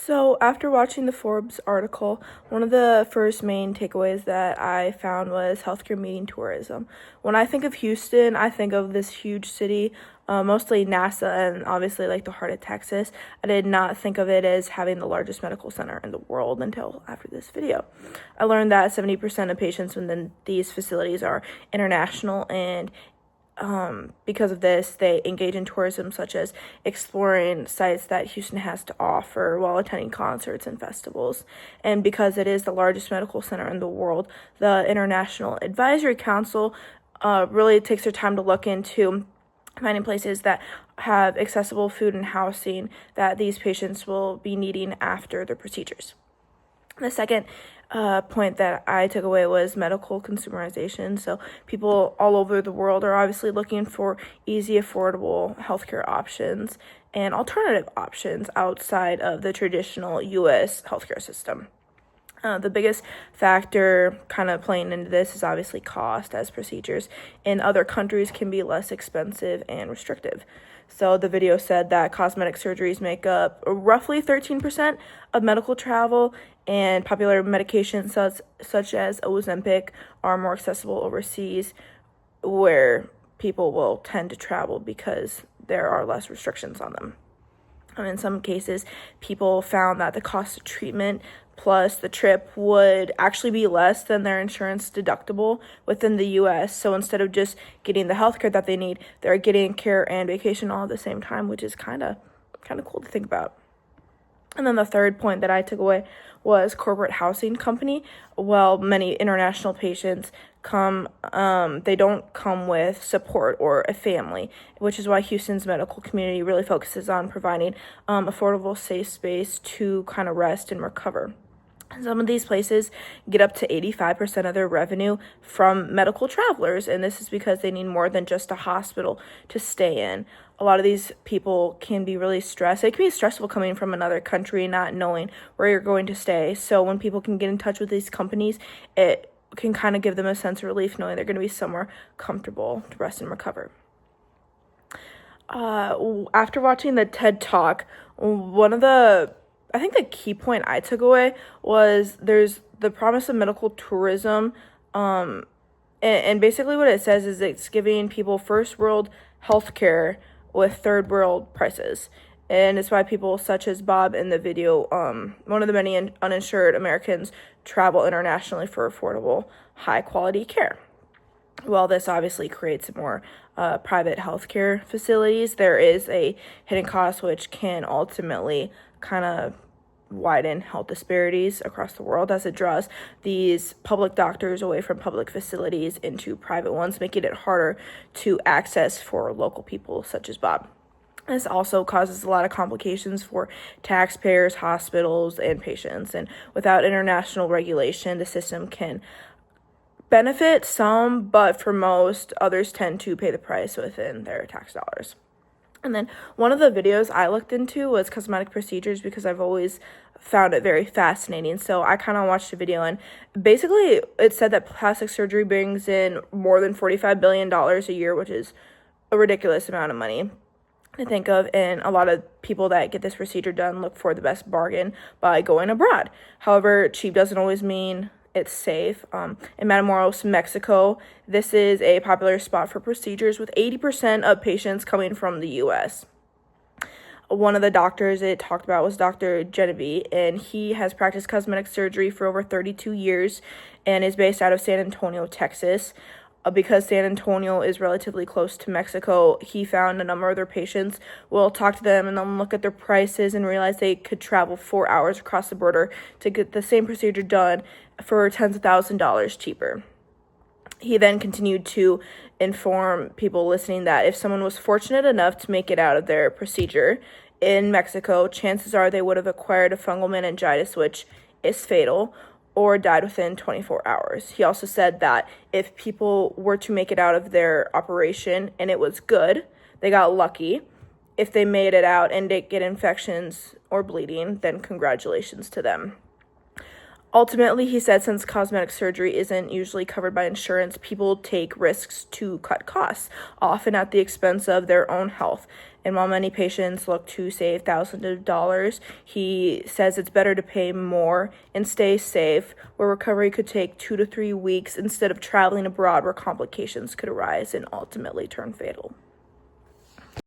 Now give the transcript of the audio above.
So, after watching the Forbes article, one of the first main takeaways that I found was healthcare meeting tourism. When I think of Houston, I think of this huge city, mostly NASA and obviously like the heart of Texas. I did not think of it as having the largest medical center in the world until after this video. I learned that 70% of patients within these facilities are international, and because of this, they engage in tourism such as exploring sites that Houston has to offer while attending concerts and festivals. And because it is the largest medical center in the world, the International Advisory Council really takes their time to look into finding places that have accessible food and housing that these patients will be needing after their procedures. The second point that I took away was medical consumerization. So people all over the world are obviously looking for easy, affordable healthcare options and alternative options outside of the traditional U.S. healthcare system. The biggest factor kind of playing into this is obviously cost, as procedures in other countries can be less expensive and restrictive. So the video said that cosmetic surgeries make up roughly 13% of medical travel, and popular medications such as Ozempic are more accessible overseas, where people will tend to travel because there are less restrictions on them. In some cases, people found that the cost of treatment plus the trip would actually be less than their insurance deductible within the U.S. So instead of just getting the healthcare that they need, they're getting care and vacation all at the same time, which is kind of cool to think about. And then the third point that I took away was corporate housing company. Well, many international patients they don't come with support or a family, which is why Houston's medical community really focuses on providing affordable, safe space to kind of rest and recover. Some of these places get up to 85% of their revenue from medical travelers, and this is because they need more than just a hospital to stay in. A lot of these people can be really stressed. It can be stressful coming from another country, not knowing where you're going to stay. So when people can get in touch with these companies, it can kind of give them a sense of relief knowing they're going to be somewhere comfortable to rest and recover. After watching the TED Talk, I think the key point I took away was there's the promise of medical tourism. And basically what it says is it's giving people first world healthcare with third world prices. And it's why people such as Bob in the video, one of the many uninsured Americans, travel internationally for affordable, high quality care. While this obviously creates more private healthcare facilities, there is a hidden cost which can ultimately kind of widen health disparities across the world as it draws these public doctors away from public facilities into private ones, making it harder to access for local people such as Bob. This also causes a lot of complications for taxpayers, hospitals, and patients. And without international regulation, the system can benefit some, but for most, others tend to pay the price within their tax dollars. And then one of the videos I looked into was cosmetic procedures because I've always found it very fascinating. So I kind of watched a video, and basically it said that plastic surgery brings in more than $45 billion a year, which is a ridiculous amount of money to think of. And a lot of people that get this procedure done look for the best bargain by going abroad. However, cheap doesn't always mean it's safe. In Matamoros, Mexico, this is a popular spot for procedures with 80% of patients coming from the U.S. One of the doctors it talked about was Dr. Genevieve, and he has practiced cosmetic surgery for over 32 years and is based out of San Antonio, Texas. Because San Antonio is relatively close to Mexico, he found a number of their patients will talk to them and then look at their prices and realize they could travel 4 hours across the border to get the same procedure done for tens of thousands of dollars cheaper. He then continued to inform people listening that if someone was fortunate enough to make it out of their procedure in Mexico, chances are they would have acquired a fungal meningitis, which is fatal, or died within 24 hours. He also said that if people were to make it out of their operation and it was good, they got lucky. If they made it out and didn't get infections or bleeding, then congratulations to them. Ultimately, he said since cosmetic surgery isn't usually covered by insurance, people take risks to cut costs, often at the expense of their own health. And while many patients look to save thousands of dollars, he says it's better to pay more and stay safe, where recovery could take 2 to 3 weeks instead of traveling abroad where complications could arise and ultimately turn fatal.